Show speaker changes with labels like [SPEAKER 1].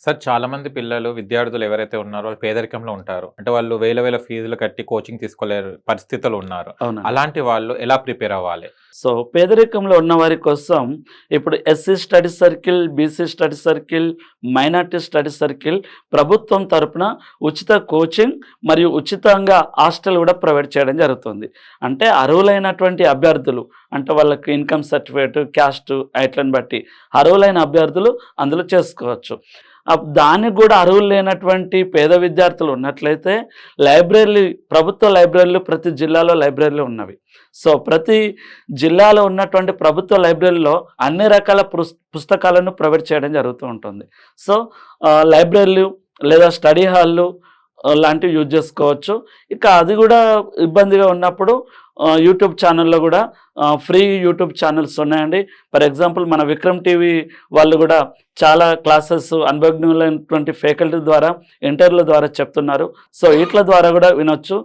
[SPEAKER 1] Sir చాలా మంది పిల్లలు, విద్యార్థులు ఎవరైతే ఉన్నారో వాళ్ళు పేదరికంలో ఉంటారు. అంటే వాళ్ళు వేల వేల ఫీజులు కట్టి కోచింగ్ తీసుకోలేరు పరిస్థితులు ఉన్నారు.
[SPEAKER 2] అవునండి.
[SPEAKER 1] అలాంటి వాళ్ళు ఎలా ప్రిపేర్ అవ్వాలి?
[SPEAKER 2] సో పేదరికంలో ఉన్న వారి కోసం ఇప్పుడు SC study circle, BC study circle, minority study circle ప్రభుత్వం తరపున ఉచిత కోచింగ్ మరియు ఉచితంగా హాస్టల్ కూడా ప్రొవైడ్ చేయడం జరుగుతుంది. అంటే అర్హులైనటువంటి అభ్యర్థులు, అంటే వాళ్ళకి ఇన్కమ్ సర్టిఫికేట్, క్యాస్ట్ ఐట్లను బట్టి అర్హులైన అభ్యర్థులు అందులో చేసుకోవచ్చు. దానికి కూడా అర్హులు లేనటువంటి పేద విద్యార్థులు ఉన్నట్లయితే ప్రభుత్వ లైబ్రరీలు ప్రతి జిల్లాలో లైబ్రరీలు ఉన్నవి. సో ప్రతి జిల్లాలో ఉన్నటువంటి ప్రభుత్వ లైబ్రరీలో అన్ని రకాల పుస్తకాలను ప్రొవైడ్ చేయడం జరుగుతూ ఉంటుంది. సో లైబ్రరీలు లేదా స్టడీ హాళ్ళు లాంటివి యూజ్ చేసుకోవచ్చు. ఇక అది కూడా ఇబ్బందిగా ఉన్నప్పుడు యూట్యూబ్ ఛానల్లో కూడా ఫ్రీ యూట్యూబ్ ఛానల్స్ ఉన్నాయండి. ఫర్ ఎగ్జాంపుల్ మన విక్రమ్ టీవీ వాళ్ళు కూడా చాలా క్లాసెస్ అనుభవజ్ఞులైనటువంటి ఫ్యాకల్టీ ద్వారా ఇంటర్వ్యూల ద్వారా చెప్తున్నారు. సో వీటి ద్వారా కూడా వినొచ్చు.